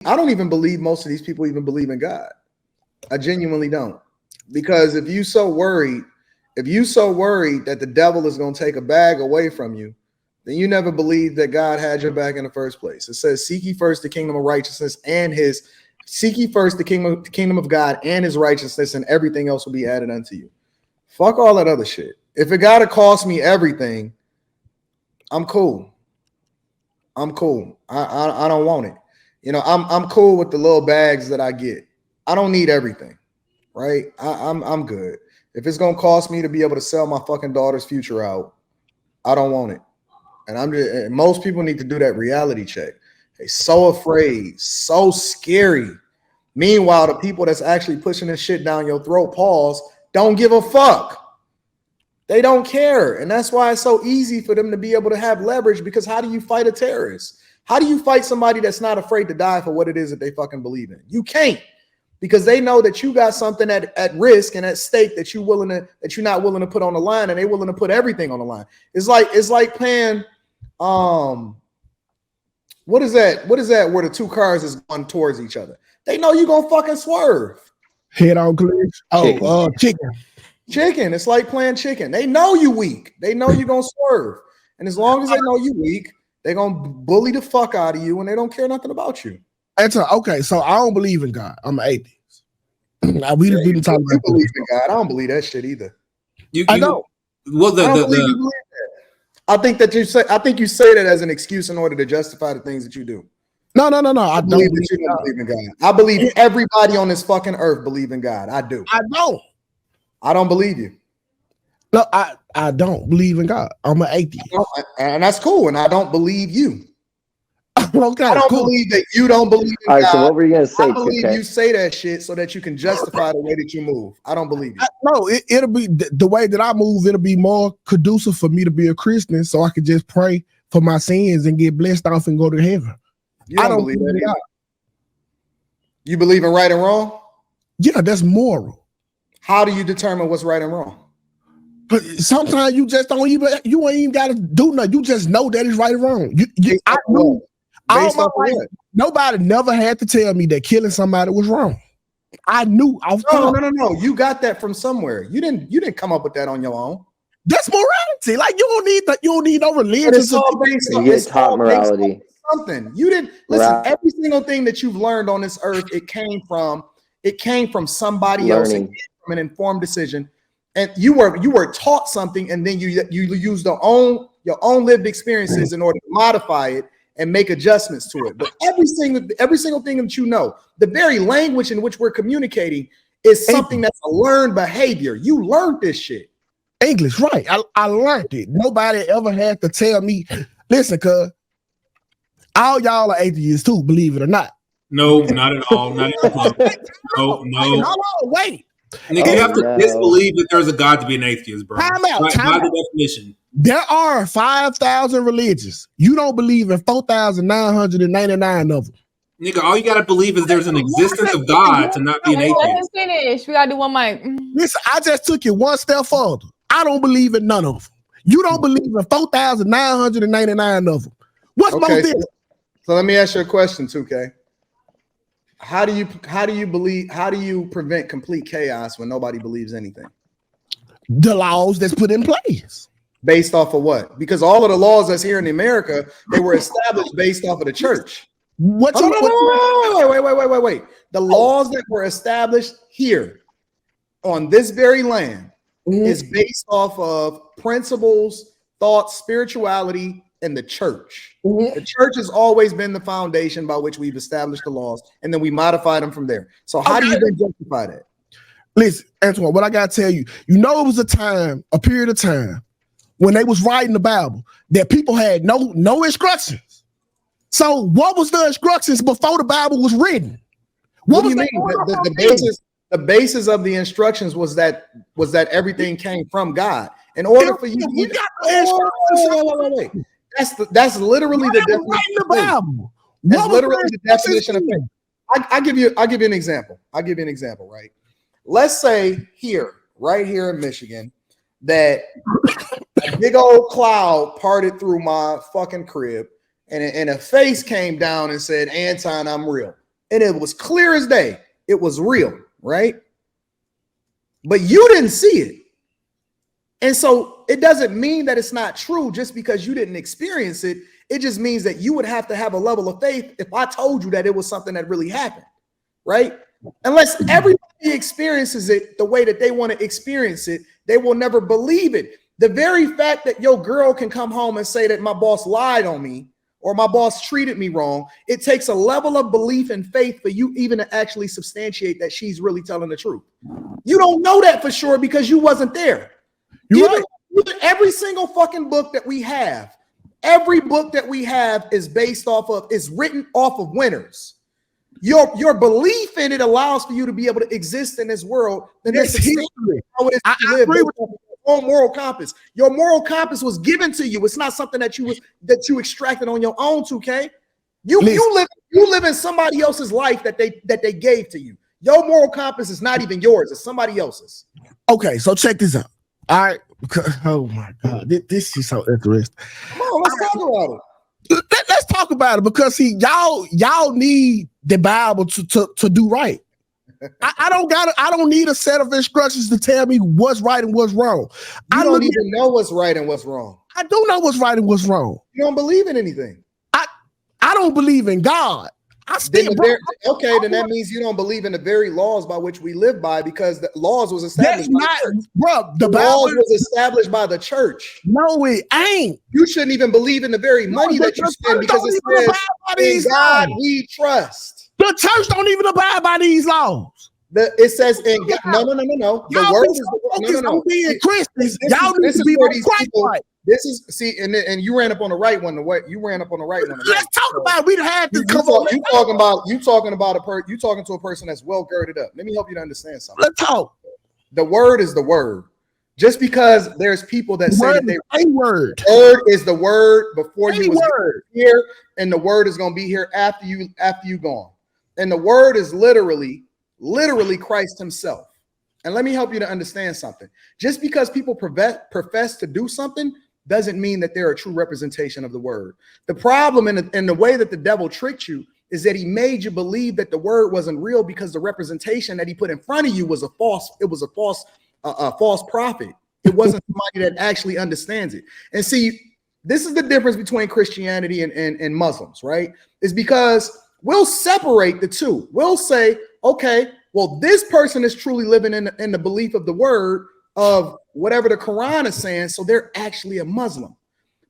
I don't even believe most of these people even believe in God. I genuinely don't. Because if you so worried that the devil is going to take a bag away from you, then you never believed that God had your back in the first place. It says, seek ye first the kingdom of righteousness and seek ye first the kingdom of God and his righteousness, and everything else will be added unto you. Fuck all that other shit. If it gotta cost me everything, I'm cool. I don't want it. You know, I'm cool with the little bags that I get. I don't need everything, right? I'm good. If it's gonna cost me to be able to sell my fucking daughter's future out, I don't want it. And most people need to do that reality check. They're so afraid, so scary. Meanwhile, the people that's actually pushing this shit down your throat, don't give a fuck. They don't care. And that's why it's so easy for them to be able to have leverage, because how do you fight a terrorist? How do you fight somebody that's not afraid to die for what it is that they fucking believe in? You can't, because they know that you got something at risk and at stake that you're not willing to put on the line, and they're willing to put everything on the line. It's like playing what is that where the two cars is going towards each other? They know you're gonna fucking swerve. Head on clears. Chicken. It's like playing chicken. They know you weak. They know you're gonna swerve. And as long as they know you weak, they're gonna bully the fuck out of you, and they don't care nothing about you. Okay, so I don't believe in God. I'm an atheist. You believe in God. I don't believe that shit either. I know. Well, I think you say that as an excuse in order to justify the things that you do. No. I don't believe that you don't believe in God. I believe everybody on this fucking earth believe in God. I do. I don't believe you. No, I don't believe in God. I'm an atheist. And that's cool. And I don't believe you. Okay, I don't believe that you don't believe in God. All right, so what were you going to say? I believe you say that shit so that you can justify the way that you move. I don't believe you. No, it'll be the way that I move. It'll be more conducive for me to be a Christian, so I can just pray for my sins and get blessed off and go to heaven. I don't believe that either. You believe in right and wrong? Yeah, that's moral. How do you determine what's right and wrong? But sometimes you just don't even, you ain't even got to do nothing. You just know that it's right or wrong. I knew. Nobody never had to tell me that killing somebody was wrong. I knew. No. You got that from somewhere. You didn't come up with that on your own. That's morality. Like you don't need no religion. It's all based on morality. Something you didn't listen. Every single thing that you've learned on this earth, it came from somebody else, from an informed decision, and you were taught something, and then you used your own lived experiences in order to modify it and make adjustments to it. But every single thing that you know, the very language in which we're communicating is something that's a learned behavior. You learned this shit. English, right? I learned it. Nobody ever had to tell me. Listen, cuz all y'all are atheists too, believe it or not. No, not at all. Not at all. No. Hold on, wait. Nigga, you have to disbelieve that there's a God to be an atheist, bro. Time out. By the definition. There are 5,000 religions. You don't believe in 4,999 of them. Nigga, all you gotta believe is there's an existence of God to not be an atheist. Let him finish. We gotta do one mic. Listen, I just took it one step further. I don't believe in none of them. You don't believe in 4,999 of them. What's more different? So let me ask you a question, Tukay. How do you prevent complete chaos when nobody believes anything? The laws that's put in place. Based off of what? Because all of the laws that's here in America, they were established based off of the church. Wait. The laws that were established here on this very land is based off of principles, thoughts, spirituality, and the church. The church has always been the foundation by which we've established the laws, and then we modify them from there. So how do you then justify that? Listen, Antoine, what I gotta tell you, it was a period of time when they was writing the Bible that people had no instructions. So what was the instructions before the Bible was written? What do you mean? The basis of the instructions was that everything came from God. In order for you to wait. That's literally the definition of faith. That's literally the definition of faith. I'll give you an example. Right? Let's say right here in Michigan, that a big old cloud parted through my fucking crib, and a face came down and said, "Anton, I'm real." and it was clear as day. It was real, right? But you didn't see it. And so it doesn't mean that it's not true just because you didn't experience it. It just means that you would have to have a level of faith if I told you that it was something that really happened, right? Unless everybody experiences it the way that they want to experience it, they will never believe it. The very fact that your girl can come home and say that my boss lied on me or my boss treated me wrong, it takes a level of belief and faith for you even to actually substantiate that she's really telling the truth. You don't know that for sure because you wasn't there. Every single fucking book that we have, every book that we have is based off of, is written off of winners. Your belief in it allows for you to be able to exist in this world. And that's how it is to live with your own moral compass. Your moral compass was given to you. It's not something that you extracted on your own. 2K. You live in somebody else's life that they gave to you. Your moral compass is not even yours. It's somebody else's. Okay, so check this out. All right. Oh my God, this is so interesting. Come on, let's talk about it. Let's talk about it because see, y'all need the Bible to do right. I don't need a set of instructions to tell me what's right and what's wrong. I don't even know what's right and what's wrong. I do know what's right and what's wrong. You don't believe in anything. I don't believe in God. Then that means you don't believe in the very laws by which we live by, because the laws was established the laws was established by the church. No, it ain't. You shouldn't even believe in the very money that you spend because it says, in God we trust. The church don't even abide by these laws. It says in God, no. The word is no. Being Christians, y'all need to be Christ-like. This is and you ran up on the right one. You ran up on the right one. Let's talk about it. We had this. You talking to a person that's well girded up. Let me help you to understand something. Let's talk. The word is the word. Just because there's people that say that word is the word before you was here, and the word is going to be here after you gone. And the word is literally Christ himself. And let me help you to understand something. Just because people profess to do something doesn't mean that they're a true representation of the word. The problem in the way that the devil tricked you is that he made you believe that the word wasn't real because the representation that he put in front of you was a false prophet. It wasn't somebody that actually understands it. And see, this is the difference between Christianity and Muslims, right? Is because we'll separate the two. We'll say, okay, well, this person is truly living in the belief of the word of whatever the Quran is saying, so they're actually a Muslim.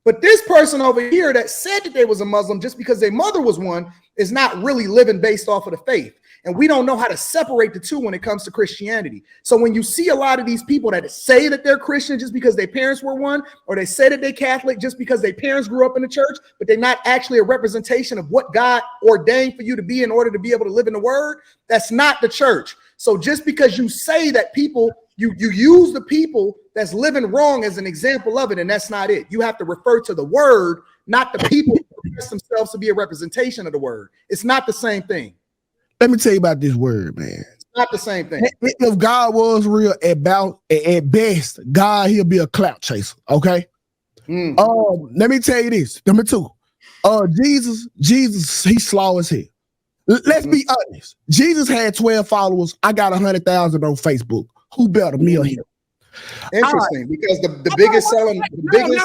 But this person over here that said that they was a Muslim just because their mother was one is not really living based off of the faith. And we don't know how to separate the two when it comes to Christianity. So when you see a lot of these people that say that they're Christian just because their parents were one, or they say that they're Catholic just because their parents grew up in the church, but they're not actually a representation of what God ordained for you to be in order to be able to live in the word, that's not the church. So just because you say that people, you use the people that's living wrong as an example of it, and that's not it. You have to refer to the word, not the people who profess themselves to be a representation of the word. It's not the same thing. Let me tell you about this word, man. It's not the same thing. If God was real, at best, God, he'll be a clout chaser. Okay. Let me tell you this. Number two, Jesus, he slow as hell. Let's be honest. Jesus had 12 followers. I got 100,000 on Facebook. Who better, me or him? Interesting, because the biggest selling book in the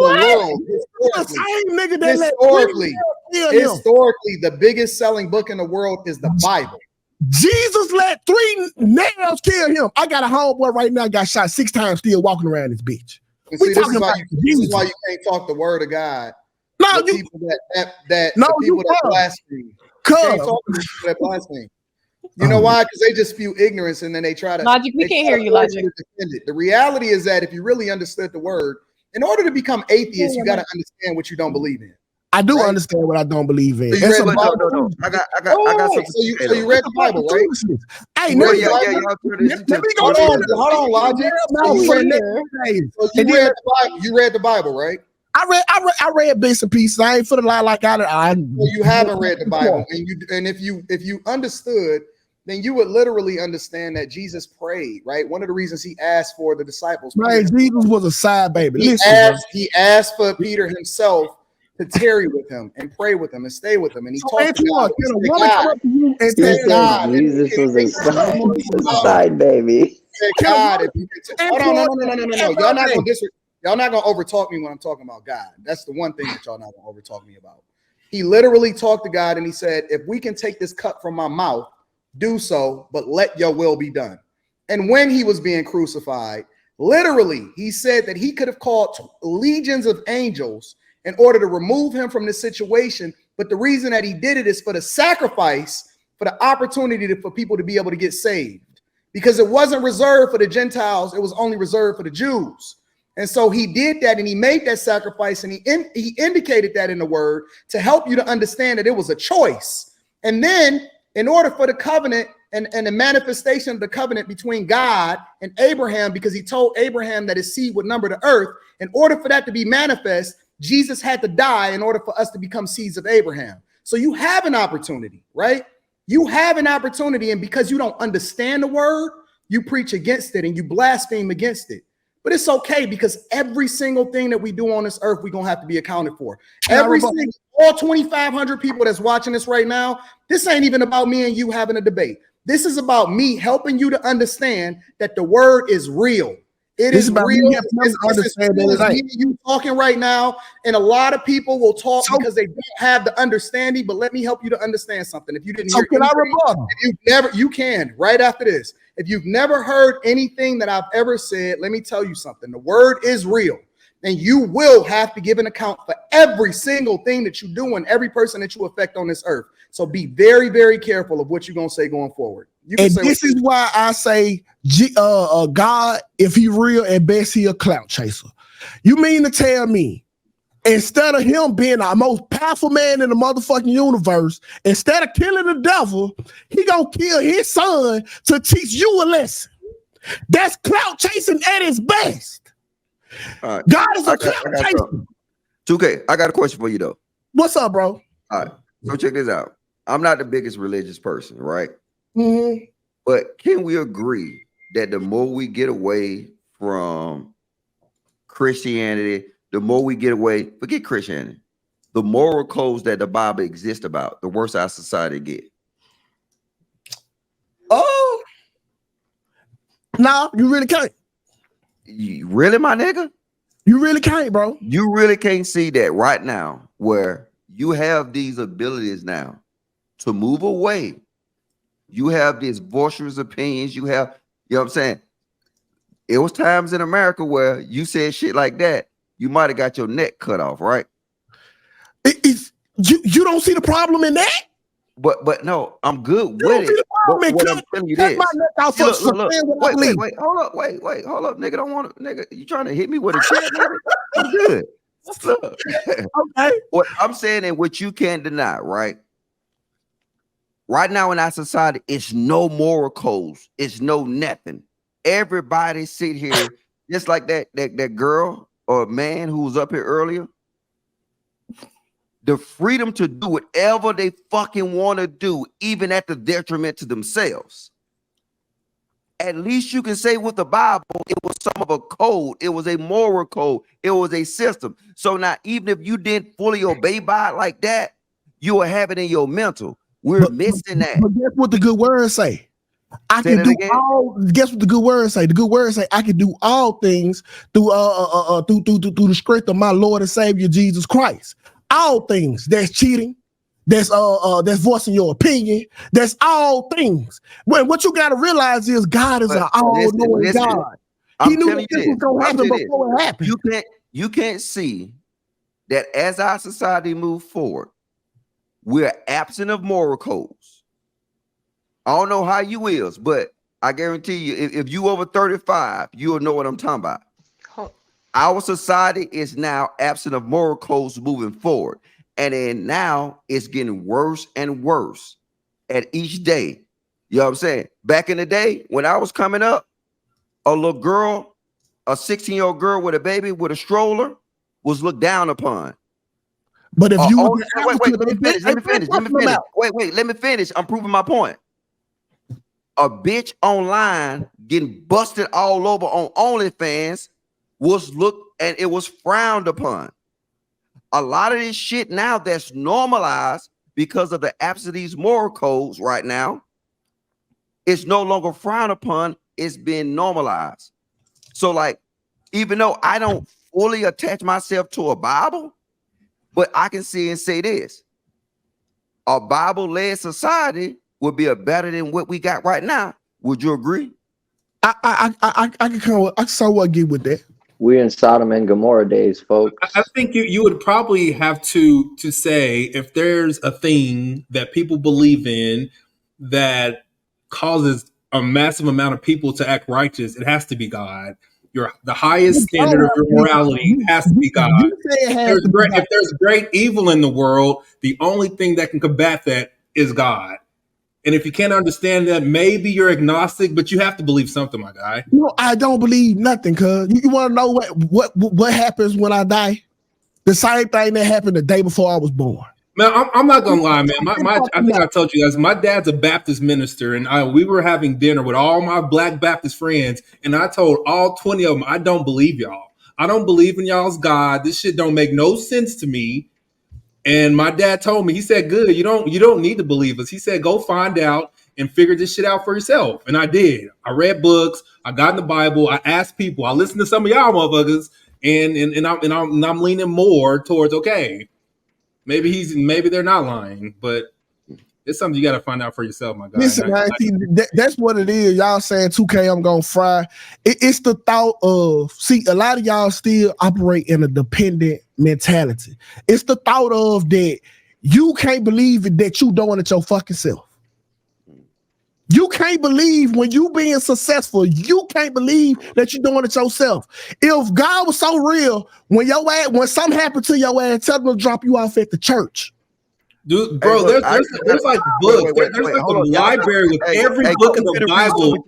world, historically, the biggest selling book in the world is the Bible. Jesus let 3 nails kill him. I got a homeboy right now, got shot 6 times, still walking around this bitch. And see, this is why you can't talk the word of God. No, people that blaspheme. Can't talk to people that blaspheme. You know why? Because they just spew ignorance and then they try to Logic. We can't hear you, Logic. The reality is that if you really understood the word, in order to become atheist, you got to understand what you don't believe in. I do understand what I don't believe in. So you read the Bible? No. I got something. So you read the Bible, right? Hey, hold on, Logic. You read the Bible, right? I read bits and pieces. I ain't for the lie like I. Well, you haven't read the Bible, and if you understood, then you would literally understand that Jesus prayed, right? One of the reasons he asked for the disciples. Right, Jesus was a side baby. He asked for Peter himself to tarry with him and pray with him and stay with him. And he So talked to Antoine, God. can a He woman said, come up to you and He said, tell said God, if Jesus you was can a side baby. said, Can a God, woman- if you can hold on, no. Y'all not gonna overtalk me when I'm talking about God. That's the one thing that y'all not gonna overtalk me about. He literally talked to God and he said, if we can take this cup from my mouth, do so, but let your will be done. And when he was being crucified, literally, he said that he could have called legions of angels in order to remove him from this situation. But the reason that he did it is for the sacrifice, for the opportunity for people to be able to get saved. Because it wasn't reserved for the Gentiles, it was only reserved for the Jews. And so he did that and he made that sacrifice and he indicated that in the word to help you to understand that it was a choice. And then in order for the covenant and the manifestation of the covenant between God and Abraham, because he told Abraham that his seed would number the earth, in order for that to be manifest, Jesus had to die in order for us to become seeds of Abraham. So you have an opportunity, right? You have an opportunity, and because you don't understand the word, you preach against it and you blaspheme against it. But it's okay because every single thing that we do on this earth, we're going to have to be accounted for. All 2,500 people that's watching this right now, this ain't even about me and you having a debate. This is about me helping you to understand that the word is real. It is real. It's me and you talking right now, and a lot of people will talk because they don't have the understanding. But let me help you to understand something. If you didn't hear anything, you can right after this. If you've never heard anything that I've ever said, let me tell you something. The word is real, and you will have to give an account for every single thing that you do and every person that you affect on this earth. So be very, very careful of what you're gonna say going forward. And this is why I say God, if he real, at best he a clout chaser. You mean to tell me, instead of him being the most powerful man in the motherfucking universe, instead of killing the devil, he gonna kill his son to teach you a lesson? That's clout chasing at its best. All right. God is a clout chaser. Tukay, I got a question for you though. What's up, bro? All right, so check this out. I'm not the biggest religious person, right? Mm-hmm. But can we agree that the more we get away from Christianity, the more we get away, forget Christianity, the moral codes that the Bible exists about, the worse our society get? Oh, no, you really can't. You really, my nigga? You really can't, bro. You really can't see that right now, where you have these abilities now to move away. You have these boisterous opinions. You have, you know what I'm saying? It was times in America where you said shit like that, you might have got your neck cut off, right? You don't see the problem in that? But no, I'm good with it. But what I'm telling you this. Wait, hold up, nigga. Don't want to, nigga. You trying to hit me with a chair, nigga? I'm good. Look. Okay. What I'm saying and what you can't deny, right? Right now in our society, it's no moral codes. It's no nothing. Everybody sit here, just like that girl or man who was up here earlier. The freedom to do whatever they fucking want to do, even at the detriment to themselves. At least you can say with the Bible, it was some of a code. It was a moral code. It was a system. So now, even if you didn't fully obey by it like that, you will have it in your mental. We're missing that. But guess what the good words say? I can do all. Guess what the good words say? The good words say I can do all things through the strength of my Lord and Savior Jesus Christ. All things. That's cheating. That's voicing your opinion. That's all things. When what you got to realize is God is an all-knowing God. He knew that this was gonna happen before it happened. You can't see that as our society moves forward, we're absent of moral codes. I don't know how you is, but I guarantee you, if you over 35, you'll know what I'm talking about. Our society is now absent of moral codes moving forward. And then now it's getting worse and worse at each day. You know what I'm saying? Back in the day, when I was coming up, a little girl, a 16-year-old girl with a baby with a stroller was looked down upon. But if you let me finish. I'm proving my point. A bitch online getting busted all over on OnlyFans was looked and it was frowned upon. a lot of this shit now that's normalized because of the absence of these moral codes right now, it's no longer frowned upon. It's been normalized. So like, even though I don't fully attach myself to a Bible, but I can see and say this: a Bible-led society would be a better than what we got right now. Would you agree? I can somewhat get with that. We're in Sodom and Gomorrah days, folks. I think you would probably have to say, if there's a thing that people believe in that causes a massive amount of people to act righteous, it has to be God. The highest standard of your morality has to be God. If there's great evil in the world, the only thing that can combat that is God. And if you can't understand that, maybe you're agnostic, but you have to believe something, my guy. No, I don't believe nothing, cuz. You want to know what happens when I die? The same thing that happened the day before I was born. Man, I'm not gonna lie, man. I think I told you guys, my dad's a Baptist minister, and we were having dinner with all my Black Baptist friends, and I told all 20 of them, I don't believe y'all. I don't believe in y'all's God. This shit don't make no sense to me. And my dad told me, he said, good, you don't need to believe us. He said, go find out and figure this shit out for yourself. And I did. I read books. I got in the Bible. I asked people. I listened to some of y'all motherfuckers, and I'm leaning more towards, okay, maybe they're not lying, but it's something you got to find out for yourself, my guy. Listen, man, that's what it is. Y'all saying 2K, I'm gonna fry. It's the thought of, see, a lot of y'all still operate in a dependent mentality. It's the thought of that you can't believe it, that you doing it your fucking self. You can't believe when you being successful. You can't believe that you're doing it yourself. If God was so real, when something happened to your ass, tell them to drop you off at the church. Dude, bro, hey, look, there's like books. There's like a library with every book in the Bible.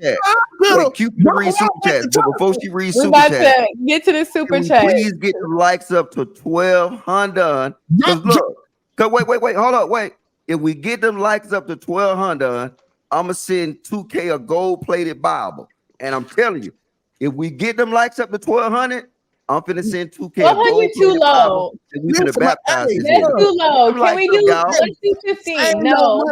Wait, Cupid read super chat, but before she reads We're super about chat, to get to the super can we chat. please get the likes up to 1,200. Because look, wait, hold up, wait. If we get them likes up to 1,200, I'm gonna send 2K a gold-plated Bible, and I'm telling you, if we get them likes up to 1,200. I'm finna send 2K. 100 too low. We finna baptize this That's nigga. too low. Can we do? Let's do 15. No.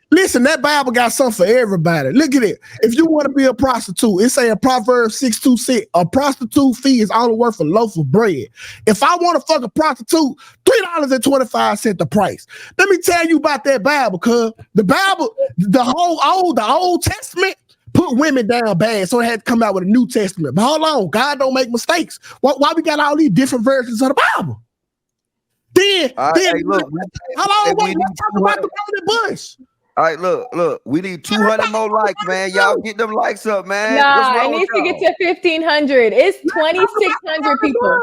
Listen, that Bible got something for everybody. Look at it. If you want to be a prostitute, it's saying Proverbs 6:26, a prostitute fee is only worth a loaf of bread. If I want to fuck a prostitute, $3.25 the price. Let me tell you about that Bible, cuz the Bible, the Old Testament put women down bad, so it had to come out with a New Testament. But hold on, God don't make mistakes. Why we got all these different versions of the Bible? Then hey, look, hold on, let's talk about the golden bush. All right, look, we need 200 more likes, man. Y'all get them likes up, man. Nah, it needs to get to 1,500. It's 2,600 people.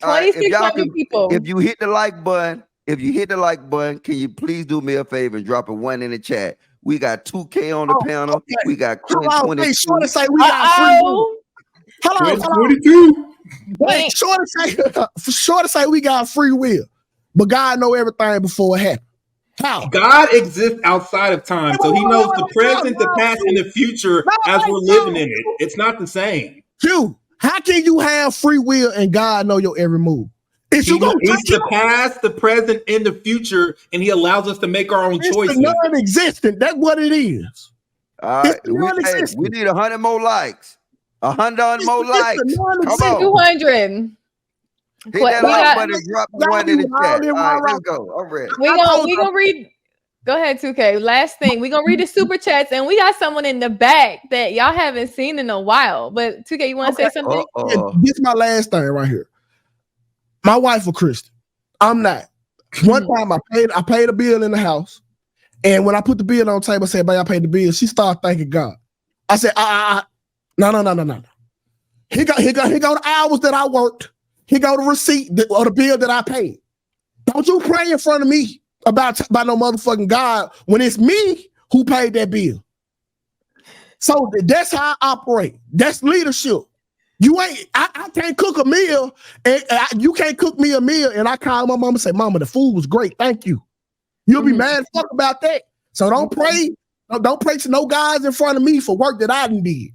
2,600 people. If you hit the like button, can you please do me a favor and drop a 1 in the chat? We got 2K on the panel. Okay. We got Quinn 22. Sure to say we got free will. Hold on. 22. Wait, sure to say we got free will. But God know everything before it happened. How? God exists outside of time, so he knows the present, the past, and the future as we're living in it. It's not the same. Dude, how can you have free will and God know your every move? He's the past, the present, and the future, and he allows us to make our own choices. It's non-existent. That's what it is. All right, we need 100 more likes. 100 more likes. Come on. 200. Hit that like button, drop the 1 in the chat. All right, let's go. I'm ready. We gonna read. Go ahead, 2K. Last thing, we gonna read the super chats, and we got someone in the back that y'all haven't seen in a while. But 2K, you want to say something? This is my last thing right here. My wife a Christian. I'm not. One time I paid a bill in the house, and when I put the bill on the table, I said, "Babe, I paid the bill." She started thanking God. I said, no. Here go the hours that I worked. Here go the receipt or the bill that I paid. Don't you pray in front of me about no motherfucking God when it's me who paid that bill. So that's how I operate. That's leadership. I can't cook a meal, and you can't cook me a meal, and I call my mama and say, "Mama, the food was great. Thank you." You'll be mad fuck about that. So don't pray to no guys in front of me for work that I didn't did.